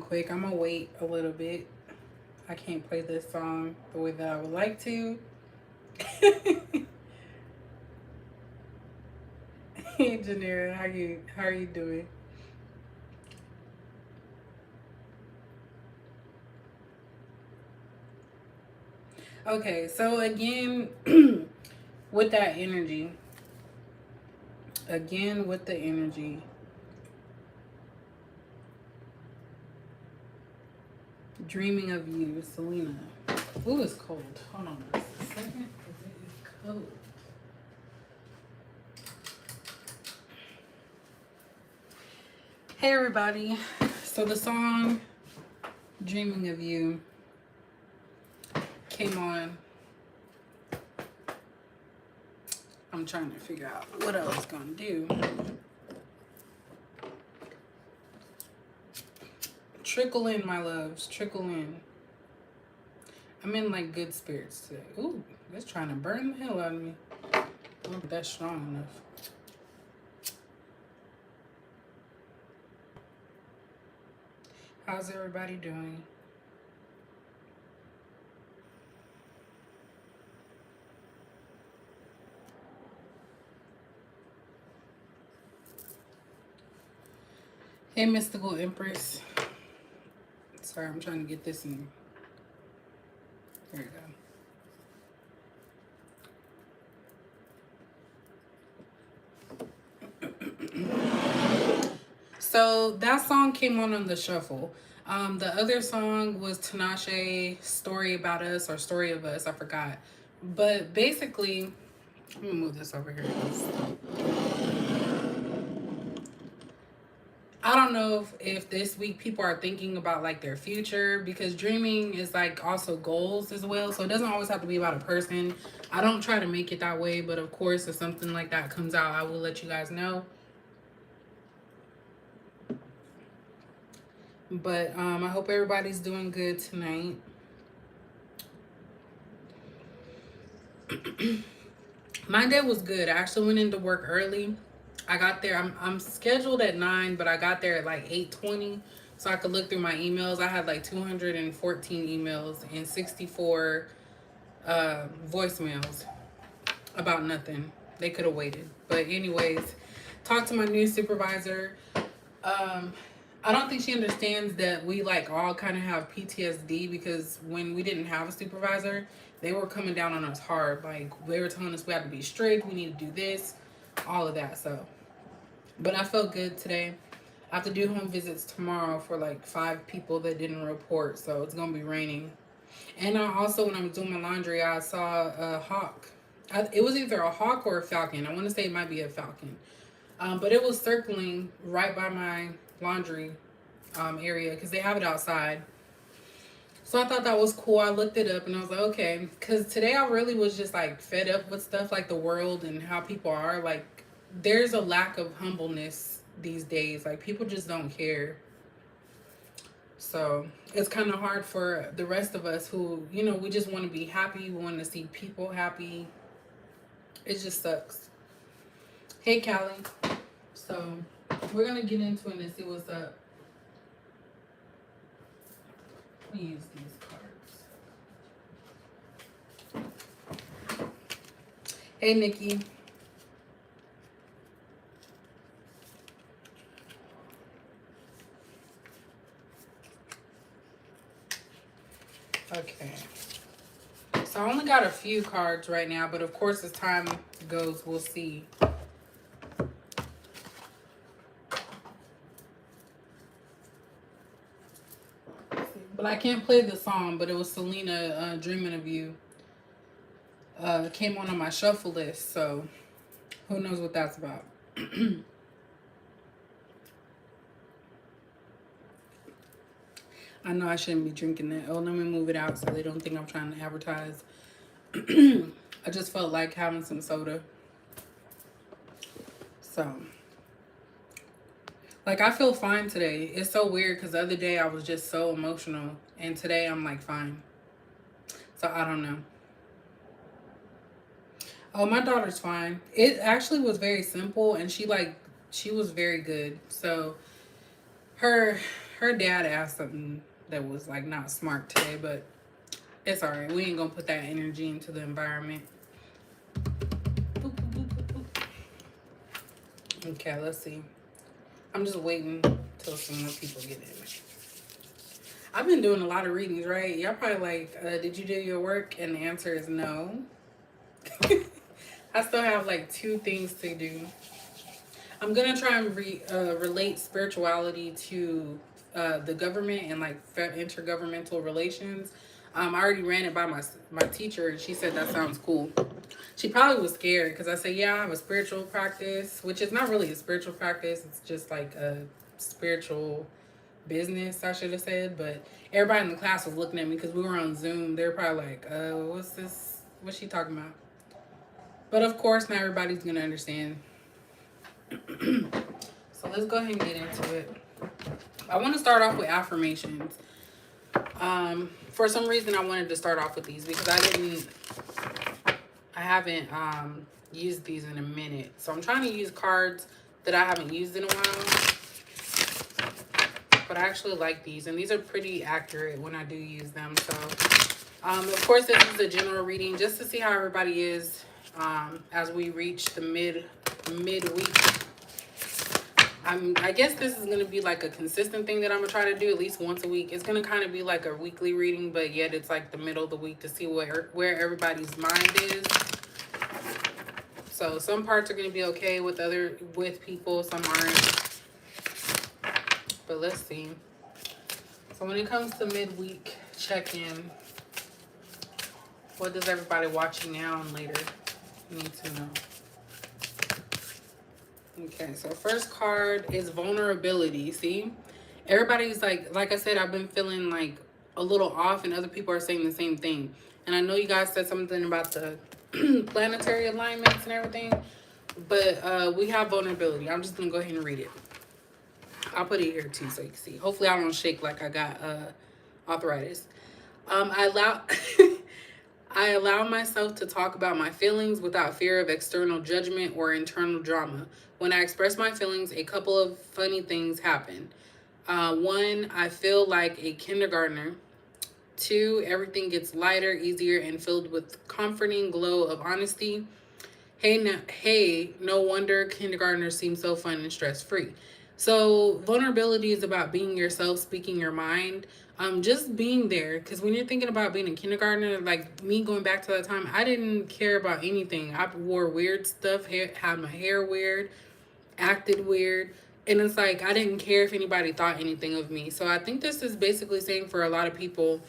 quick. I'm gonna wait a little bit. I can't play this song the way that I would like to. Hey Janira, how are you doing? Okay, so again, with that energy, again with the energy, dreaming of you, Selena. Ooh, it's cold. Hold on a second. It is cold. Hey everybody. So the song Dreaming of You came on. I'm trying to figure out what I was gonna do. Trickle in, my loves. Trickle in. I'm in like good spirits today. Ooh, that's trying to burn the hell out of me. I don't think that's strong enough. How's everybody doing? Hey, Mystical Empress. Sorry, I'm trying to get this in. There you go. So that song came on the shuffle. The other song was Tinashe, Story About Us or Story of Us. I forgot. But basically, let me move this over here. I don't know if this week people are thinking about like their future, because dreaming is like also goals as well. So it doesn't always have to be about a person. I don't try to make it that way, but of course, if something like that comes out, I will let you guys know. But I hope everybody's doing good tonight. My day was good. I actually went into work early. I got there. I'm scheduled at 9, but I got there at like 8:20, so I could look through my emails. I had like 214 emails and 64 voicemails about nothing. They could have waited. But anyways, talked to my new supervisor. Um, I don't think she understands that we like all kind of have PTSD, because when we didn't have a supervisor, they were coming down on us hard. Like they were telling us we had to be strict, we need to do this, all of that. So, but I felt good today. I have to do home visits tomorrow for like 5 people that didn't report, so it's gonna be raining. And I also, when I was doing my laundry, I saw a hawk. It was either a hawk or a falcon. I want to say it might be a falcon. But it was circling right by my laundry area, because they have it outside. So I thought that was cool. I looked it up and I was like, okay. Because today I really was just like fed up with stuff like the world and how people are. Like, there's a lack of humbleness these days. Like, people just don't care. So it's kind of hard for the rest of us who, we just want to be happy. We want to see people happy. It just sucks. Hey, Callie. So we're going to get into it and see what's up. Let me use these cards. Hey, Nikki. Okay. So I only got a few cards right now, but of course as time goes, we'll see. But I can't play the song, but it was Selena, Dreaming of You. Came on my shuffle list, so who knows what that's about. I know I shouldn't be drinking that. Oh, let me move it out so they don't think I'm trying to advertise. I just felt like having some soda. So, like, I feel fine today. It's so weird because the other day I was just so emotional, and today I'm like fine. So I don't know. Oh, my daughter's fine. It actually was very simple, and she was very good. So her Her dad asked something that was like not smart today, but it's all right. We ain't gonna put that energy into the environment. Boop, boop, boop, boop, boop. Okay, let's see. I'm just waiting till some more people get in. I've been doing a lot of readings, right? Y'all probably like, did you do your work? And the answer is no. I still have like 2 things to do. I'm gonna try and relate spirituality to the government and like intergovernmental relations. I already ran it by my teacher, and she said that sounds cool. She probably was scared because I said, yeah, I have a spiritual practice, which is not really a spiritual practice. It's just like a spiritual business, I should have said. But everybody in the class was looking at me because we were on Zoom. They were probably like, what's this? What's she talking about? But of course, not everybody's going to understand. So let's go ahead and get into it. I want to start off with affirmations. For some reason, I wanted to start off with these because I haven't used these in a minute. So I'm trying to use cards that I haven't used in a while. But I actually like these, and these are pretty accurate when I do use them. So, of course, this is a general reading just to see how everybody is as we reach the midweek. I guess this is going to be like a consistent thing that I'm going to try to do at least once a week. It's going to kind of be like a weekly reading, but yet it's like the middle of the week to see where everybody's mind is. So some parts are going to be okay with people, some aren't. But let's see. So when it comes to midweek check-in, what does everybody watching now and later need to know? Okay, so first card is vulnerability. See, everybody's like I said, I've been feeling like a little off, and other people are saying the same thing. And I know you guys said something about the planetary alignments and everything, but we have vulnerability. I'm just gonna go ahead and read it. I'll put it here too so you can see. Hopefully I don't shake like I got arthritis. I allow myself to talk about my feelings without fear of external judgment or internal drama. When I express my feelings, a couple of funny things happen. 1, I feel like a kindergartner. 2, everything gets lighter, easier, and filled with comforting glow of honesty. Hey, no wonder kindergartners seem so fun and stress-free. So vulnerability is about being yourself, speaking your mind, just being there. Because when you're thinking about being a kindergartner, like me going back to that time, I didn't care about anything. I wore weird stuff, had my hair weird, acted weird. And it's like, I didn't care if anybody thought anything of me. So I think this is basically saying for a lot of people,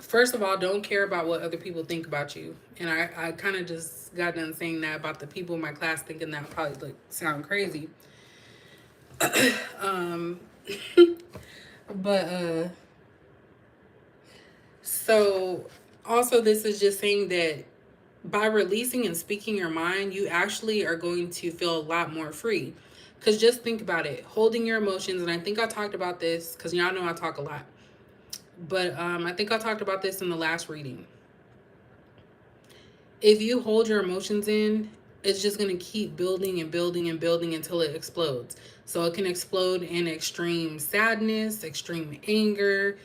first of all, don't care about what other people think about you. And I kind of just got done saying that about the people in my class thinking that probably sound crazy. But so also this is just saying that by releasing and speaking your mind, you actually are going to feel a lot more free. Because just think about it, holding your emotions, and I think I talked about this because y'all know I talk a lot, but I think I talked about this in the last reading. If you hold your emotions in, it's just going to keep building and building and building until it explodes. So it can explode in extreme sadness, extreme anger,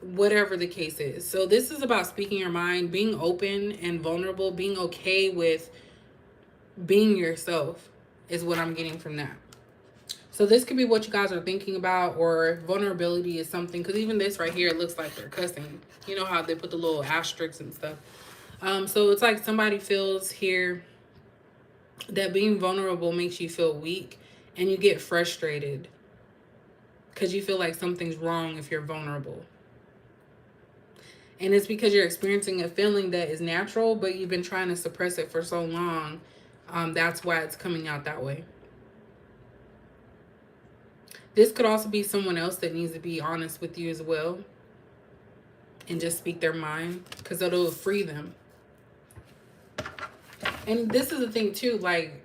whatever the case is. So this is about speaking your mind, being open and vulnerable, being okay with being yourself is what I'm getting from that. So this could be what you guys are thinking about, or vulnerability is something, because even this right here, it looks like they're cussing. You know how they put the little asterisks and stuff. So it's like somebody feels here that being vulnerable makes you feel weak, and you get frustrated because you feel like something's wrong if you're vulnerable. And it's because you're experiencing a feeling that is natural, but you've been trying to suppress it for so long. That's why it's coming out that way. This could also be someone else that needs to be honest with you as well and just speak their mind, because it'll free them. And this is the thing too, like,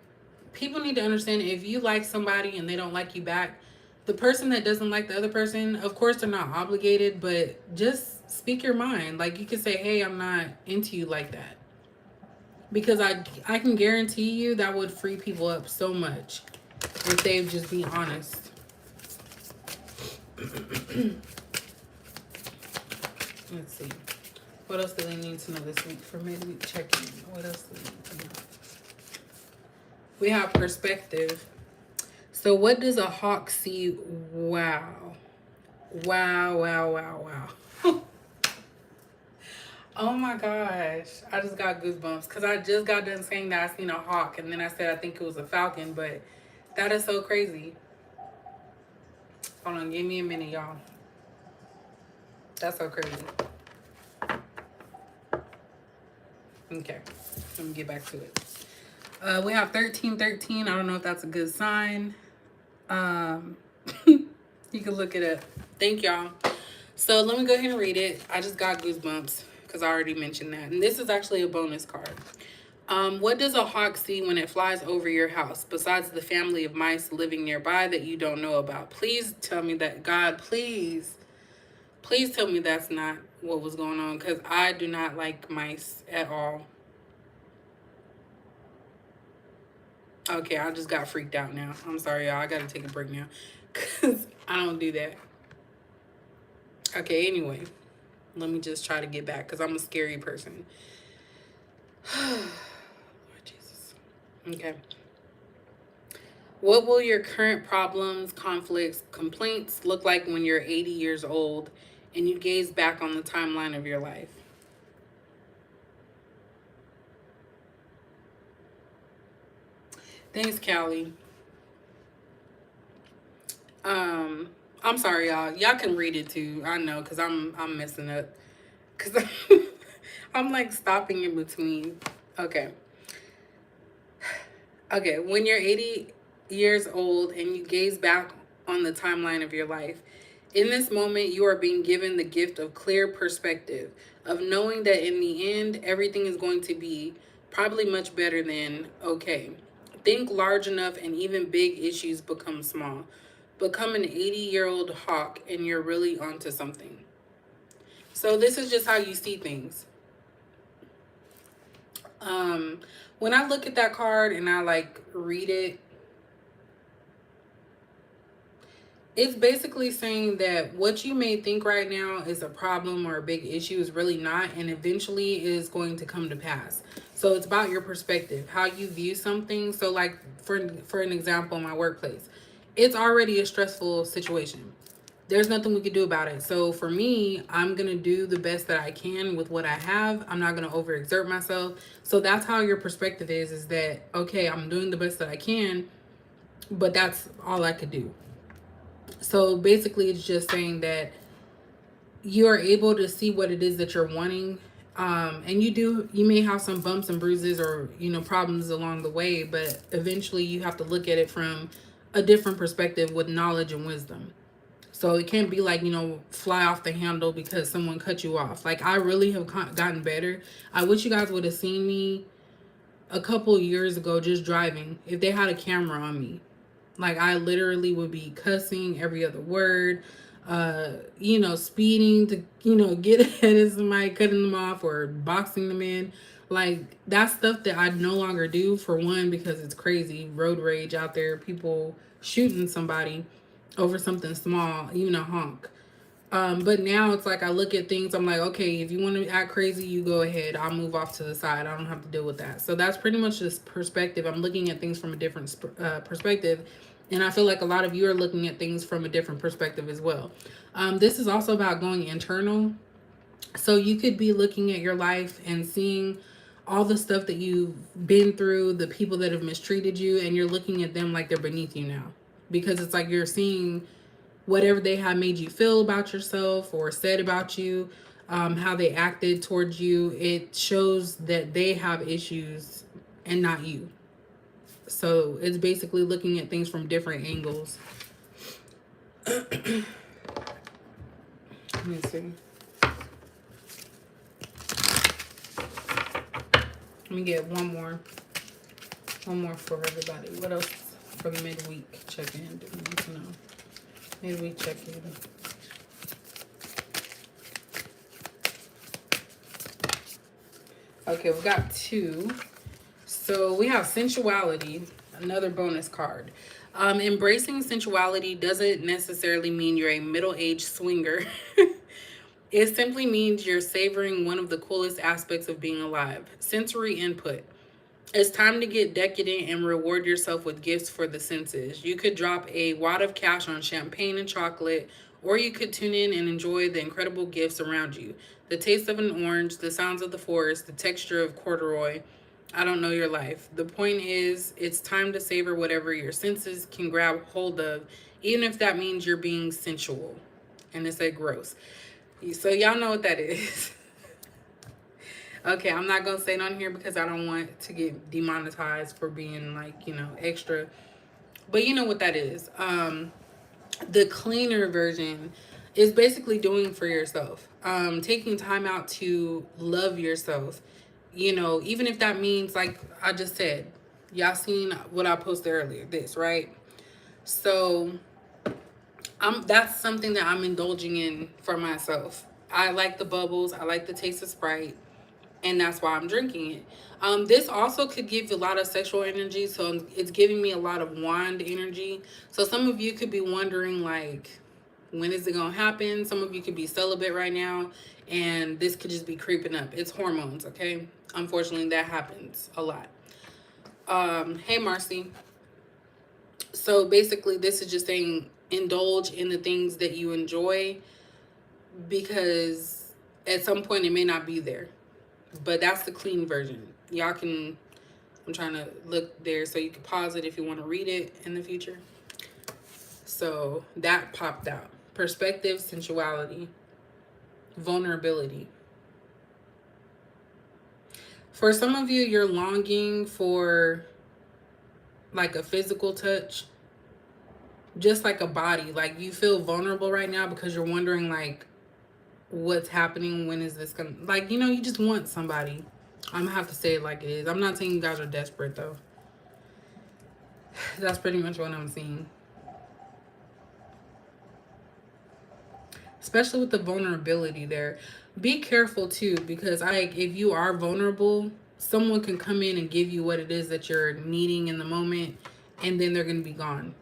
people need to understand, if you like somebody and they don't like you back, the person that doesn't like the other person, of course they're not obligated, but just speak your mind. Like, you can say, hey, I'm not into you like that. Because I can guarantee you that would free people up so much if they'd just be honest. Let's see. What else do they need to know this week for midweek check-in? What else do they need to know? We have perspective. So what does a hawk see? Wow. Wow, wow, wow, wow. Oh my gosh. I just got goosebumps because I just got done saying that I seen a hawk and then I said I think it was a falcon, but that is so crazy. Hold on, give me a minute, y'all. That's so crazy. Okay, let me get back to it. We have 1313. I don't know if that's a good sign. You can look it up. Thank y'all. So let me go ahead and read it. I just got goosebumps because I already mentioned that. And this is actually a bonus card. What does a hawk see when it flies over your house, besides the family of mice living nearby that you don't know about? Please tell me that, God, please tell me that's not what was going on, because I do not like mice at all. Okay, I just got freaked out now. I'm sorry, y'all. I got to take a break now because I don't do that. Okay, anyway, let me just try to get back because I'm a scary person. Lord Jesus. Okay. What will your current problems, conflicts, complaints look like when you're 80 years old and you gaze back on the timeline of your life? Thanks, Callie. I'm sorry, y'all. Y'all can read it too. I know, cause I'm messing up. Cause I'm like stopping in between. Okay. Okay. When you're 80 years old and you gaze back on the timeline of your life, in this moment, you are being given the gift of clear perspective, of knowing that in the end, everything is going to be probably much better than okay. Think large enough and even big issues become small. Become an 80-year-old hawk and you're really onto something. So this is just how you see things. When I look at that card and I like read it, it's basically saying that what you may think right now is a problem or a big issue is really not, and eventually is going to come to pass. So it's about your perspective, how you view something. So like for an example, in my workplace, it's already a stressful situation. There's nothing we could do about it. So for me, I'm going to do the best that I can with what I have. I'm not going to overexert myself. So that's how your perspective is that, okay, I'm doing the best that I can, but that's all I could do. So basically, it's just saying that you are able to see what it is that you're wanting. And you may have some bumps and bruises or, problems along the way, but eventually you have to look at it from a different perspective with knowledge and wisdom. So it can't be like, fly off the handle because someone cut you off. Like, I really have gotten better. I wish you guys would have seen me a couple years ago just driving if they had a camera on me. Like, I literally would be cussing every other word, speeding to, get ahead of somebody, cutting them off or boxing them in. Like, that's stuff that I no longer do, for one, because it's crazy. Road rage out there, people shooting somebody over something small, even a honk. But now it's like I look at things, I'm like, okay, if you want to act crazy, you go ahead. I'll move off to the side. I don't have to deal with that. So that's pretty much this perspective. I'm looking at things from a different perspective. And I feel like a lot of you are looking at things from a different perspective as well. This is also about going internal. So you could be looking at your life and seeing all the stuff that you've been through, the people that have mistreated you, and you're looking at them like they're beneath you now. Because it's like you're seeing whatever they have made you feel about yourself or said about you, how they acted towards you. It shows that they have issues and not you. So it's basically looking at things from different angles. Let me see. Let me get one more for everybody. What else for the midweek check-in do we need to know? Midweek check-in. Okay, we got two. So we have Sensuality, another bonus card. Embracing sensuality doesn't necessarily mean you're a middle-aged swinger. It simply means you're savoring one of the coolest aspects of being alive: sensory input. It's time to get decadent and reward yourself with gifts for the senses. You could drop a wad of cash on champagne and chocolate, or you could tune in and enjoy the incredible gifts around you: the taste of an orange, the sounds of the forest, the texture of corduroy. I don't know your life. The point is, it's time to savor whatever your senses can grab hold of, even if that means you're being sensual. And it said gross. So, y'all know what that is. Okay, I'm not gonna say it on here because I don't want to get demonetized for being like, extra. But you know what that is. The cleaner version is basically doing for yourself. Taking time out to love yourself. Even if that means, like I just said, y'all seen what I posted earlier, this, right? So that's something that I'm indulging in for myself. I like the bubbles, I like the taste of Sprite, and that's why I'm drinking it. This also could give a lot of sexual energy, so it's giving me a lot of wand energy. So some of you could be wondering, like, when is it gonna happen? Some of you could be celibate right now, and this could just be creeping up. It's hormones, okay? Unfortunately, that happens a lot. Hey, Marcy. So basically, this is just saying indulge in the things that you enjoy, because at some point it may not be there. But that's the clean version. Y'all can, I'm trying to look there so you can pause it if you want to read it in the future. So that popped out. Perspective, sensuality, vulnerability. For some of you, you're longing for like a physical touch, just like a body. Like you feel vulnerable right now because you're wondering like what's happening, when is this gonna, like, you just want somebody. I'm gonna have to say it like it is. I'm not saying you guys are desperate though. That's pretty much what I'm seeing. Especially with the vulnerability there. Be careful too, because if you are vulnerable, someone can come in and give you what it is that you're needing in the moment, and then they're gonna be gone.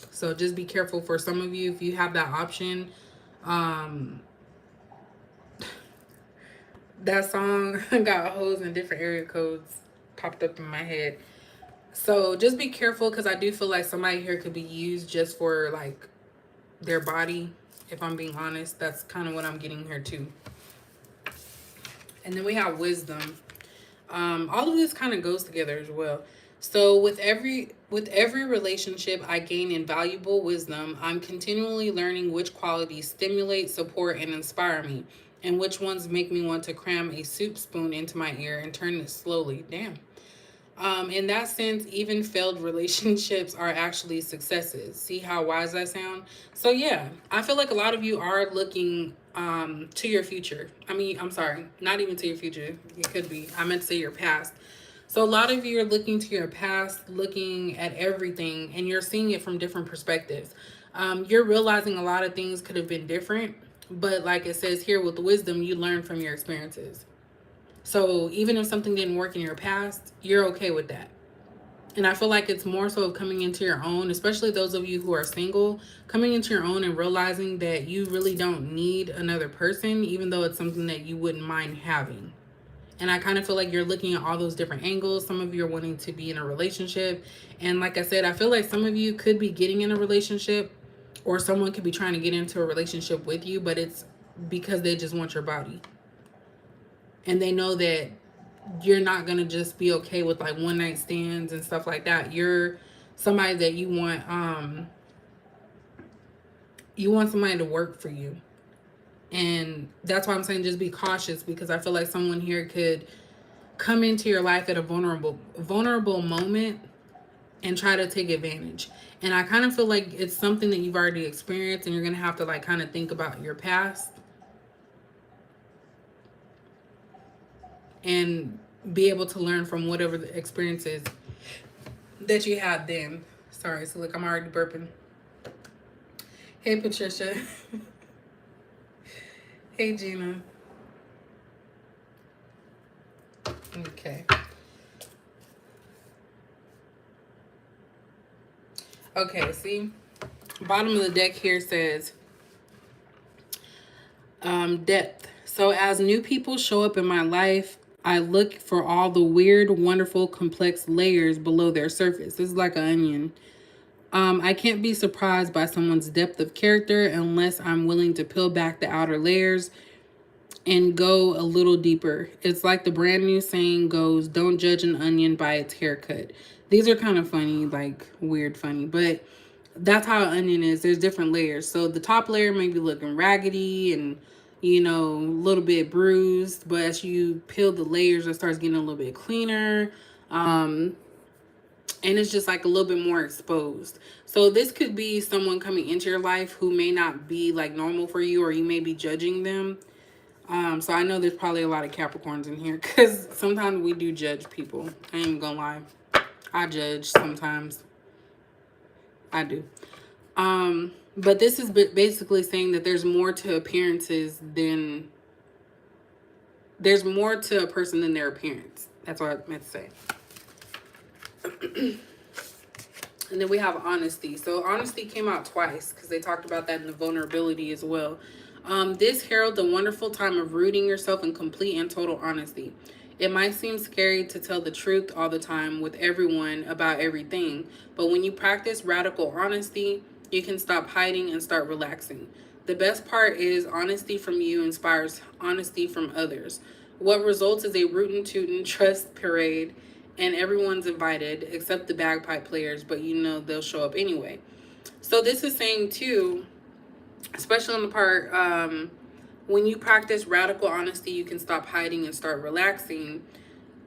So just be careful for some of you if you have that option. That song got hoes in different area codes popped up in my head. So just be careful, because I do feel like somebody here could be used just for like their body. If I'm being honest, that's kind of what I'm getting here too. And then we have wisdom. All of this kind of goes together as well. So with every relationship, I gain invaluable wisdom. I'm continually learning which qualities stimulate, support, and inspire me, and which ones make me want to cram a soup spoon into my ear and turn it slowly. Damn. In that sense, even failed relationships are actually successes. See how wise I sound? So yeah, I feel like a lot of you are looking to your future. I mean, I'm sorry, not even to your future. It could be. I meant to say your past. So a lot of you are looking to your past, looking at everything, and you're seeing it from different perspectives. You're realizing a lot of things could have been different, but like it says here, with wisdom, you learn from your experiences. So even if something didn't work in your past, you're okay with that. And I feel like it's more so of coming into your own, especially those of you who are single, coming into your own and realizing that you really don't need another person, even though it's something that you wouldn't mind having. And I kind of feel like you're looking at all those different angles. Some of you are wanting to be in a relationship. And like I said, I feel like some of you could be getting in a relationship, or someone could be trying to get into a relationship with you, but it's because they just want your body. And they know that you're not going to just be okay with like one night stands and stuff like that. You're somebody that you want somebody to work for you. And that's why I'm saying just be cautious, because I feel like someone here could come into your life at a vulnerable moment and try to take advantage. And I kind of feel like it's something that you've already experienced, and you're going to have to like kind of think about your past and be able to learn from whatever the experiences that you had then. Sorry, so look, I'm already burping. Hey, Patricia. Hey, Gina. Okay. Okay, see? Bottom of the deck here says depth. So as new people show up in my life, I look for all the weird, wonderful, complex layers below their surface. This is like an onion. I can't be surprised by someone's depth of character unless I'm willing to peel back the outer layers and go a little deeper. It's like the brand new saying goes, don't judge an onion by its haircut. These are kind of funny, like weird funny, but that's how an onion is. There's different layers. So the top layer may be looking raggedy and, you know, a little bit bruised, but as you peel the layers, it starts getting a little bit cleaner. And it's just like a little bit more exposed. So this could be someone coming into your life who may not be like normal for you, or you may be judging them. So I know there's probably a lot of Capricorns in here because sometimes we do judge people. I ain't even gonna lie. I judge sometimes. I do. But this is basically saying that there's more to appearances than there's more to a person than their appearance. That's what I meant to say. And then we have honesty. So honesty came out twice because they talked about that in the vulnerability as well. This heralds a wonderful time of rooting yourself in complete and total honesty. It might seem scary to tell the truth all the time with everyone about everything, but when you practice radical honesty, you can stop hiding and start relaxing. The best part is honesty from you inspires honesty from others. What results is a rootin' tootin' trust parade, and everyone's invited except the bagpipe players, but you know they'll show up anyway. So this is saying too, especially on the part when you practice radical honesty, you can stop hiding and start relaxing.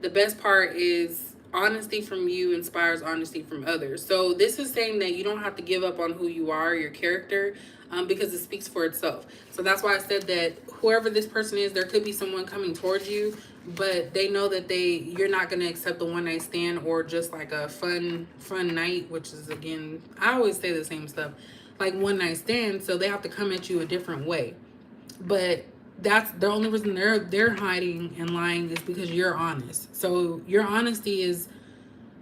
The best part is honesty from you inspires honesty from others. So this is saying that you don't have to give up on who you are, your character, because it speaks for itself. So that's why I said that whoever this person is, there could be someone coming towards you, but they know that you're not going to accept the one night stand or just like a fun night, which is, again, I always say the same stuff, like one night stand. So they have to come at you a different way. But that's the only reason they're hiding and lying is because you're honest. So your honesty is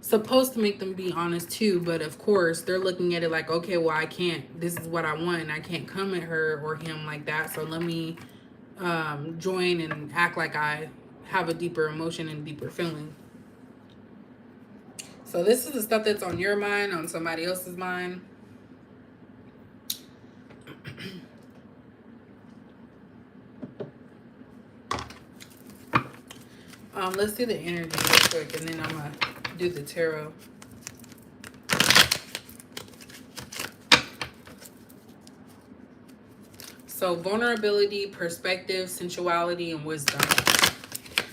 supposed to make them be honest too, but of course they're looking at it like, okay, well, I can't, this is what I want, and I can't come at her or him like that, so let me join and act like I have a deeper emotion and deeper feeling. So this is the stuff that's on your mind, on somebody else's mind. Let's do the energy real quick, and then I'm gonna do the tarot. So vulnerability, perspective, sensuality, and wisdom.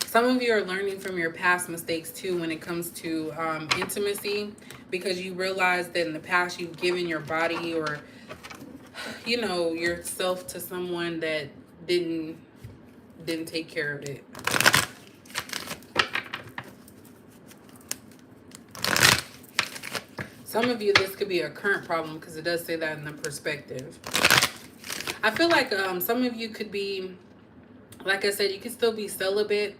Some of you are learning from your past mistakes too when it comes to intimacy, because you realize that in the past you've given your body or, you know, yourself to someone that didn't take care of it. Some of you, this could be a current problem because it does say that in the perspective. I feel like some of you could be, like I said, you could still be celibate,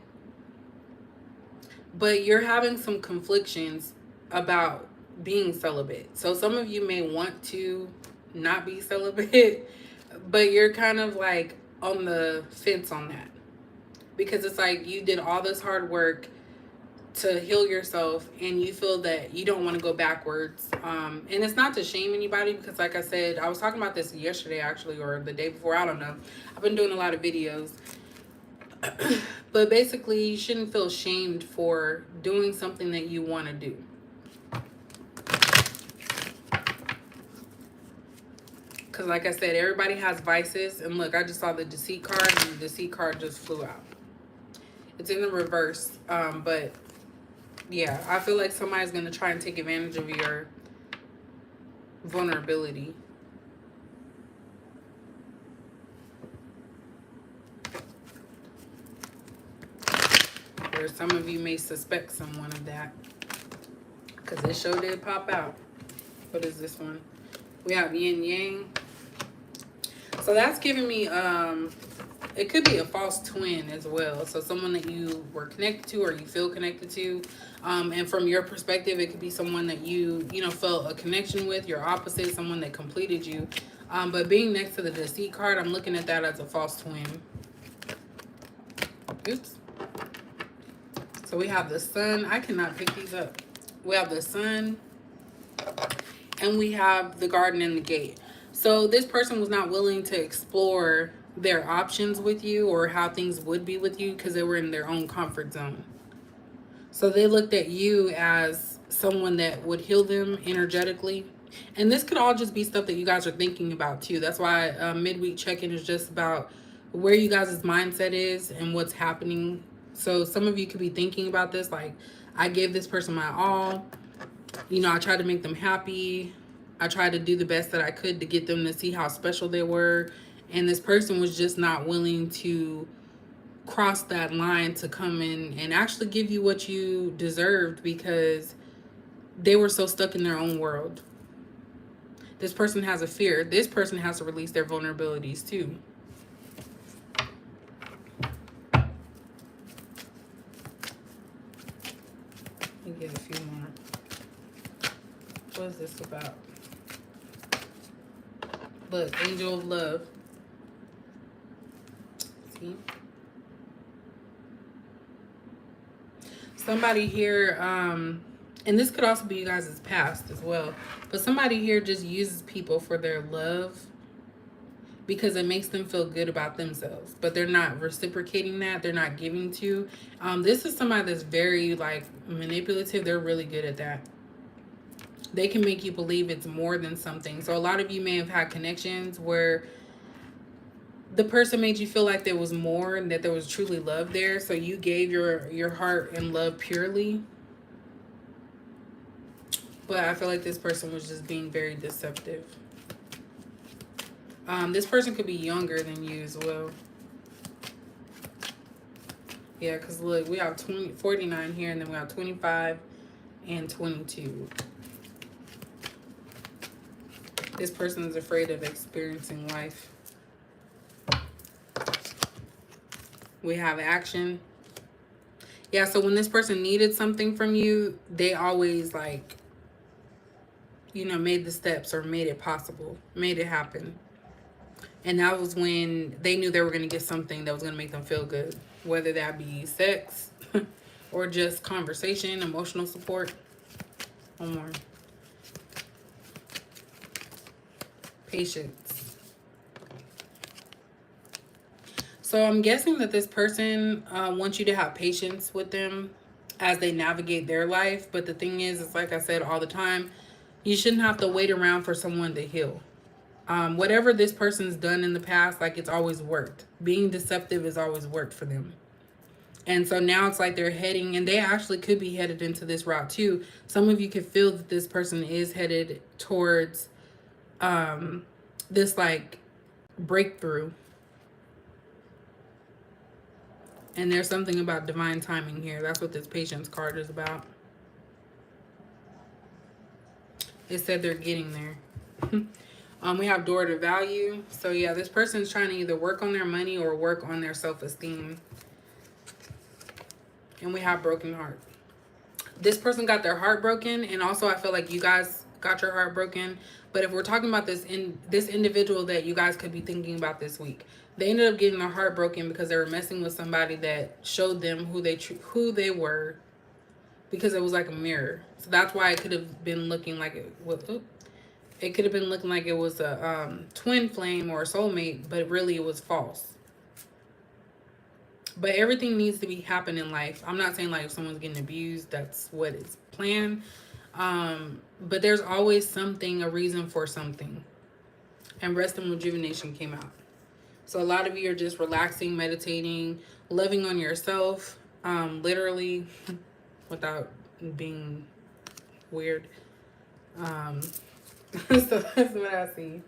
but you're having some conflictions about being celibate. So some of you may want to not be celibate, but you're kind of like on the fence on that. Because it's like you did all this hard work to heal yourself and you feel that you don't want to go backwards. And it's not to shame anybody because, like I said, I was talking about this yesterday actually, or the day before, I don't know. I've been doing a lot of videos. But basically, you shouldn't feel shamed for doing something that you want to do. Because like I said, everybody has vices. And look, I just saw the deceit card and the deceit card just flew out. It's in the reverse. But yeah, I feel like somebody's going to try and take advantage of your vulnerability. Or some of you may suspect someone of that. Because this show did pop out. What is this one? We have yin yang. So that's giving me It could be a false twin as well. So someone that you were connected to or you feel connected to. And from your perspective, it could be someone that you know, felt a connection with, your opposite, someone that completed you. But being next to the deceit card, I'm looking at that as a false twin. Oops. So we have the sun. I cannot pick these up. We have the sun. And we have the garden and the gate. So this person was not willing to explore their options with you or how things would be with you because they were in their own comfort zone. So they looked at you as someone that would heal them energetically. And this could all just be stuff that you guys are thinking about too. That's why midweek check-in is just about where you guys' mindset is and what's happening. So some of you could be thinking about this like, I gave this person my all. You know, I tried to make them happy. I tried to do the best that I could to get them to see how special they were. And this person was just not willing to cross that line to come in and actually give you what you deserved because they were so stuck in their own world. This person has a fear. This person has to release their vulnerabilities too. Let me get a few more. What is this about? Look, angel of love. See? Somebody here, and this could also be you guys' past as well, but somebody here just uses people for their love because it makes them feel good about themselves, but they're not reciprocating that. They're not giving to. This is somebody that's very like manipulative. They're really good at that. They can make you believe it's more than something. So a lot of you may have had connections where the person made you feel like there was more and that there was truly love there. So you gave your heart and love purely. But I feel like this person was just being very deceptive. This person could be younger than you as well. Yeah, because look, we have 49 here, and then we have 25 and 22. This person is afraid of experiencing life. We have action. Yeah, so when this person needed something from you, they always like, you know, made the steps or made it possible, made it happen. And that was when they knew they were going to get something that was going to make them feel good, whether that be sex or just conversation, emotional support. One more. Patience. So I'm guessing that this person wants you to have patience with them as they navigate their life. But the thing is, it's like I said all the time, you shouldn't have to wait around for someone to heal. Whatever this person's done in the past, like it's always worked. Being deceptive has always worked for them. And so now it's like they're heading, and they actually could be headed into this route too. Some of you could feel that this person is headed towards this like breakthrough. And there's something about divine timing here. That's what this patience card is about. It said they're getting there. We have door to value. So yeah, this person's trying to either work on their money or work on their self-esteem. And we have broken heart. This person got their heart broken, and also I feel like you guys got your heart broken. But if we're talking about this individual that you guys could be thinking about this week, they ended up getting their heart broken because they were messing with somebody that showed them who they were, because it was like a mirror. So that's why it could have been looking like it was. It could have been looking like it was a twin flame or a soulmate, but really it was false. But everything needs to be happening in life. I'm not saying like if someone's getting abused, that's what is planned. But there's always something, a reason for something. And rest and rejuvenation came out. So a lot of you are just relaxing, meditating, loving on yourself, literally, without being weird. So that's what I see.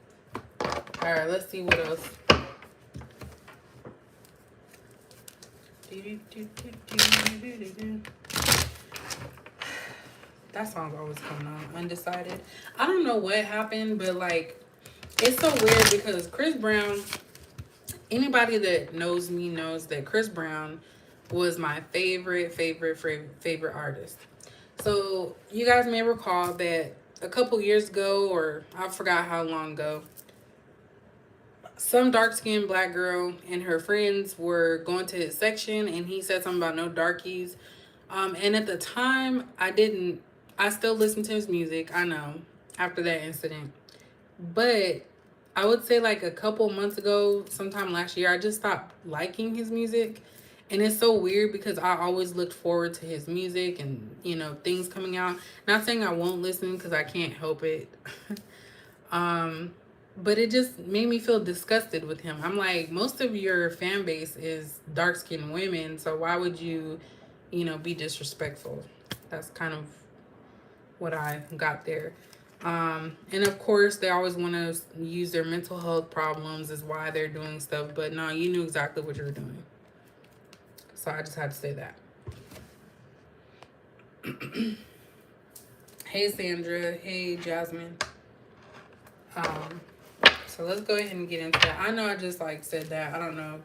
All right, let's see what else. That song's always coming on. Undecided. I don't know what happened, but like, it's so weird because Chris Brown Anybody that knows me knows that Chris Brown was my favorite artist. So you guys may recall that a couple years ago, or I forgot how long ago, some dark skinned black girl and her friends were going to his section, and he said something about no darkies. And at the time, I still listened to his music, I know, after that incident. But I would say like a couple months ago, sometime last year, I just stopped liking his music. And it's so weird because I always looked forward to his music and, things coming out. Not saying I won't listen because I can't help it. um, but it just made me feel disgusted with him. I'm like, most of your fan base is dark skinned women. So why would you, be disrespectful? That's kind of what I got there. And of course, they always want to use their mental health problems as why they're doing stuff. But no, you knew exactly what you were doing. So I just had to say that. Hey, Sandra. Hey, Jasmine. So let's go ahead and get into that. I know I just like said that. I don't know.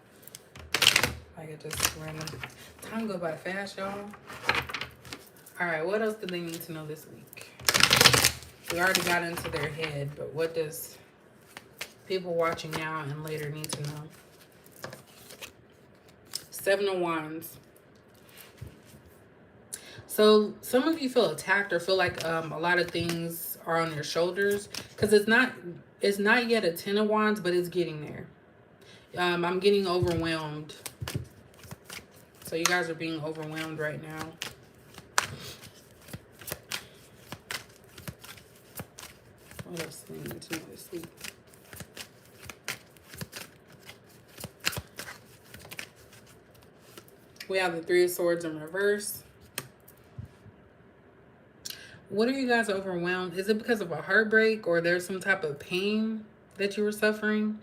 Like it just random. Time go by fast, y'all. All right. What else do they need to know this week? We already got into their head, but what does people watching now and later need to know? Seven of Wands. So some of you feel attacked or feel like a lot of things are on your shoulders because it's not yet a Ten of Wands, but it's getting there. I'm getting overwhelmed. So you guys are being overwhelmed right now. What else do you need to know this week? We have the Three of Swords in reverse. What are you guys overwhelmed? Is it because of a heartbreak or there's some type of pain that you were suffering?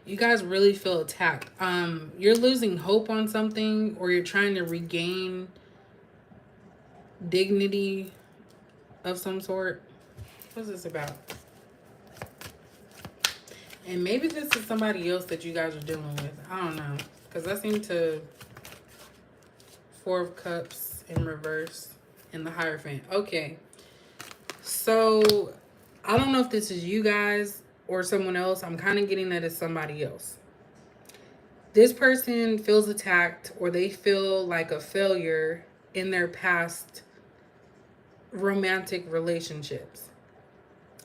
You guys really feel attacked. You're losing hope on something, or you're trying to regain dignity of some sort. What's this about? And maybe this is somebody else that you guys are dealing with. I don't know. Because I seem to... Four of Cups in reverse and the Hierophant. Okay. So, I don't know if this is you guys or someone else. I'm kind of getting that it's somebody else. This person feels attacked or they feel like a failure in their past romantic relationships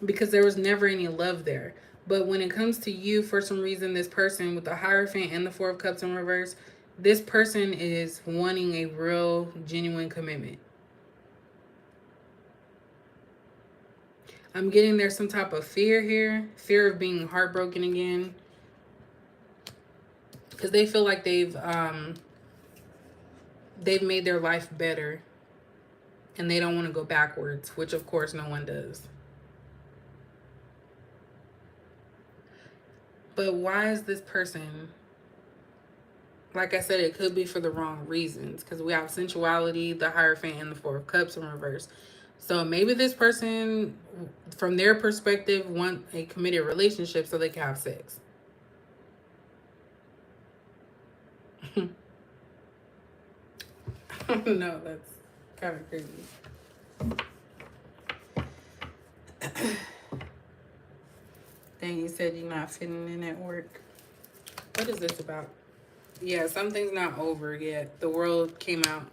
because there was never any love there. But when it comes to you, for some reason, this person with the Hierophant and the Four of Cups in reverse, this person is wanting a real, genuine commitment. I'm getting there's some type of fear here. Fear of being heartbroken again. Because they feel like they've made their life better. And they don't want to go backwards. Which, of course, no one does. But why is this person... Like I said, it could be for the wrong reasons. Because we have Sensuality, the Hierophant, and the Four of Cups in reverse. So maybe this person, from their perspective, want a committed relationship so they can have sex. No, that's kind of crazy. Dang, you said you're not fitting in at work. What is this about? Yeah, something's not over yet. The world came out.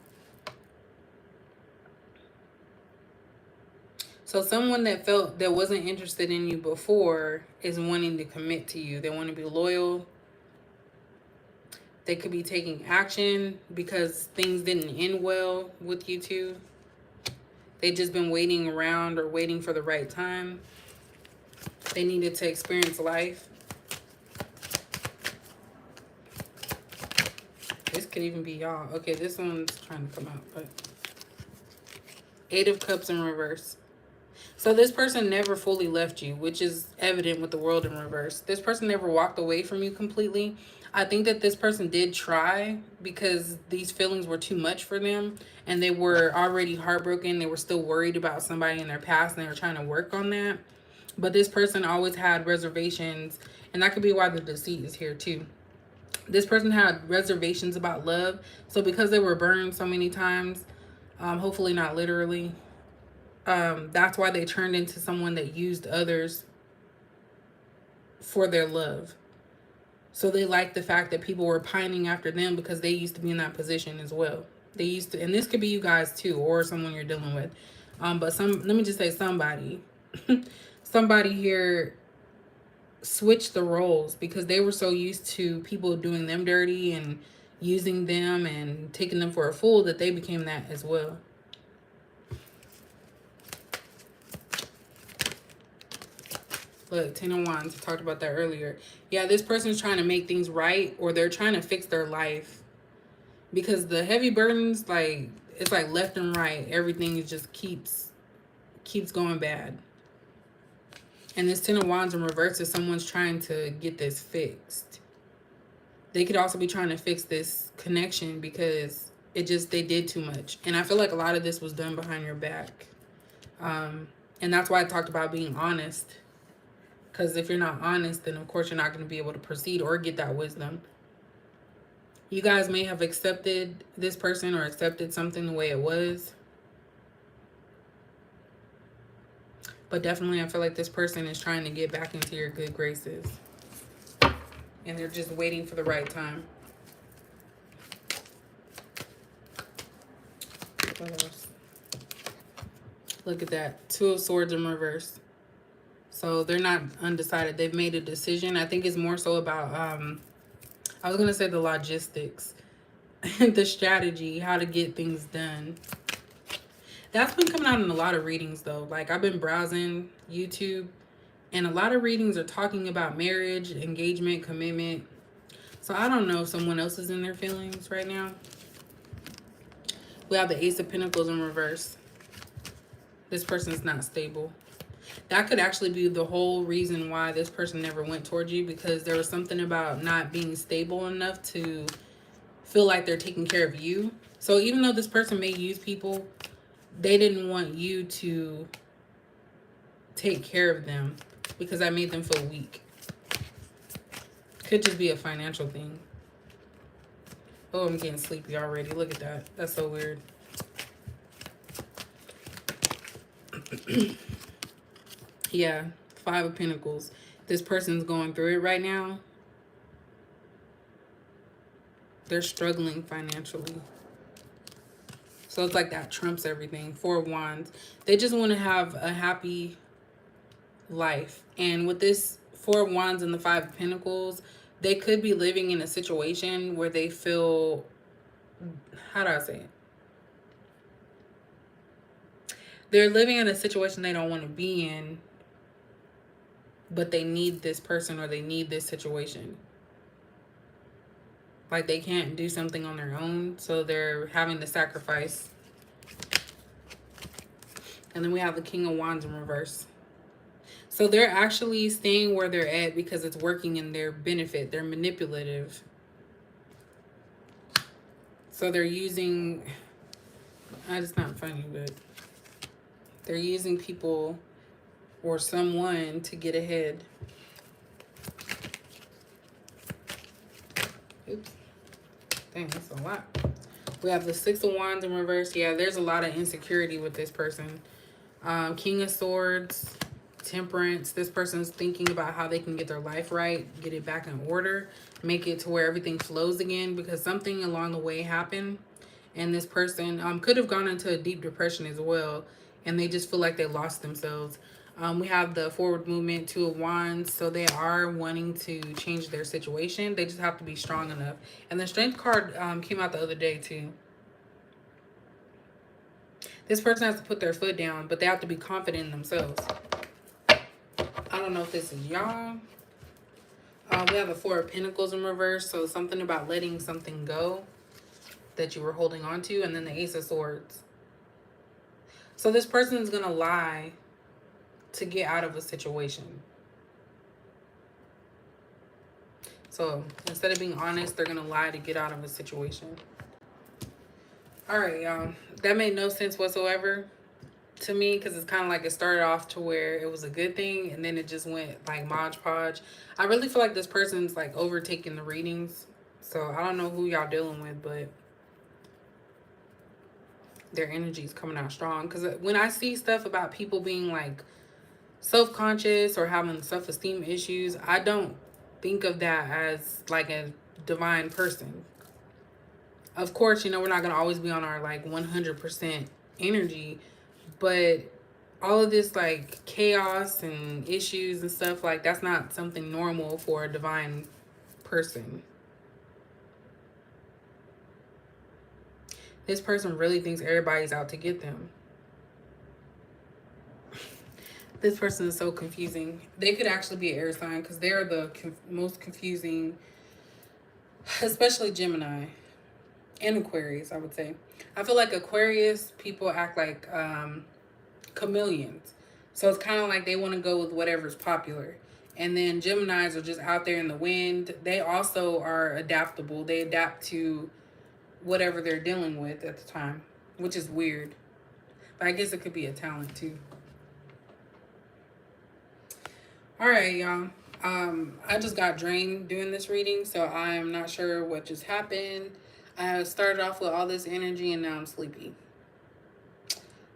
So someone that wasn't interested in you before is wanting to commit to you. They want to be loyal. They could be taking action because things didn't end well with you two. They just been waiting around or waiting for the right time. They needed to experience life. This could even be y'all. Okay, this one's trying to come out, but Eight of Cups in reverse. So this person never fully left you, which is evident with the World in reverse. This person never walked away from you completely. I think that this person did try because these feelings were too much for them and they were already heartbroken. They were still worried about somebody in their past and they were trying to work on that. But this person always had reservations, and that could be why the deceit is here too. This person had reservations about love. So because they were burned so many times, hopefully not literally, that's why they turned into someone that used others for their love. So they liked the fact that people were pining after them because they used to be in that position as well. They used to, and this could be you guys too, or someone you're dealing with. But let me just say somebody, somebody here switched the roles because they were so used to people doing them dirty and using them and taking them for a fool that they became that as well. Look, 10 of Wands, I talked about that earlier. Yeah, this person's trying to make things right, or they're trying to fix their life. Because the heavy burdens, like, it's like left and right. Everything just keeps going bad. And this 10 of Wands in reverse is someone's trying to get this fixed. They could also be trying to fix this connection because they did too much. And I feel like a lot of this was done behind your back. And that's why I talked about being honest. Because if you're not honest, then of course you're not going to be able to proceed or get that wisdom. You guys may have accepted this person or accepted something the way it was. But definitely I feel like this person is trying to get back into your good graces. And they're just waiting for the right time. What else? Look at that. 2 of Swords in reverse. So they're not undecided. They've made a decision. I think it's more so about, I was going to say the logistics, the strategy, how to get things done. That's been coming out in a lot of readings though. Like I've been browsing YouTube and a lot of readings are talking about marriage, engagement, commitment. So I don't know if someone else is in their feelings right now. We have the Ace of Pentacles in reverse. This person's not stable. That could actually be the whole reason why this person never went towards you, because there was something about not being stable enough to feel like they're taking care of you. So even though this person may use people, they didn't want you to take care of them because that made them feel weak. Could just be a financial thing. Oh, I'm getting sleepy already. Look at that. That's so weird. Yeah, 5 of Pentacles. This person's going through it right now. They're struggling financially. So it's like that trumps everything. 4 of Wands. They just want to have a happy life. And with this 4 of Wands and the 5 of Pentacles, they could be living in a situation where they feel, how do I say it? They're living in a situation they don't want to be in, but they need this person or they need this situation. Like they can't do something on their own, so they're having to sacrifice. And then we have the King of Wands in reverse. So they're actually staying where they're at because it's working in their benefit. They're manipulative. So they're using, it's not funny, but they're using people or someone to get ahead. Oops. Dang, that's a lot. We have the 6 of Wands in reverse. Yeah, there's a lot of insecurity with this person. King of Swords, Temperance. This person's thinking about how they can get their life right, get it back in order, make it to where everything flows again, because something along the way happened. And this person could have gone into a deep depression as well, and they just feel like they lost themselves. We have the forward movement, 2 of Wands. So they are wanting to change their situation. They just have to be strong enough. And the Strength card came out the other day too. This person has to put their foot down, but they have to be confident in themselves. I don't know if this is y'all. We have the 4 of Pentacles in reverse. So something about letting something go that you were holding on to. And then the Ace of Swords. So this person is going to lie to get out of a situation. So instead of being honest, they're going to lie to get out of a situation. All right, y'all. That made no sense whatsoever. to me, because it's kind of like it started off to where it was a good thing and then it just went like Mod Podge. I really feel like this person's like overtaking the readings. So I don't know who y'all dealing with, but their energy is coming out strong. Because when I see stuff about people being like self-conscious or having self-esteem issues, I don't think of that as like a divine person. Of course, you know, we're not going to always be on our like 100% energy, but all of this like chaos and issues and stuff, like that's not something normal for a divine person. This person really thinks everybody's out to get them. This person is so confusing. They could actually be an air sign because they're the most confusing, especially Gemini and Aquarius, I would say. I feel like Aquarius people act like chameleons. So it's kind of like they want to go with whatever's popular. And then Geminis are just out there in the wind. They also are adaptable. They adapt to whatever they're dealing with at the time, which is weird. But I guess it could be a talent too. All right, y'all. I just got drained doing this reading, so I'm not sure what just happened. I started off with all this energy and now I'm sleepy.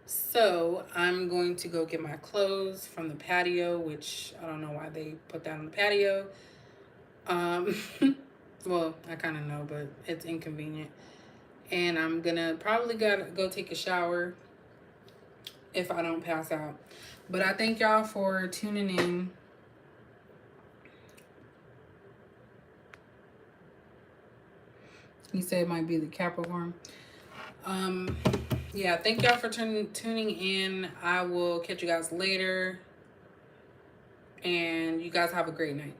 So I'm going to go get my clothes from the patio, which I don't know why they put that on the patio. Well, I kind of know, but it's inconvenient. And I'm gonna probably go take a shower if I don't pass out. But I thank y'all for tuning in. He said it might be the Capricorn. Yeah, thank y'all for tuning in. I will catch you guys later. And you guys have a great night.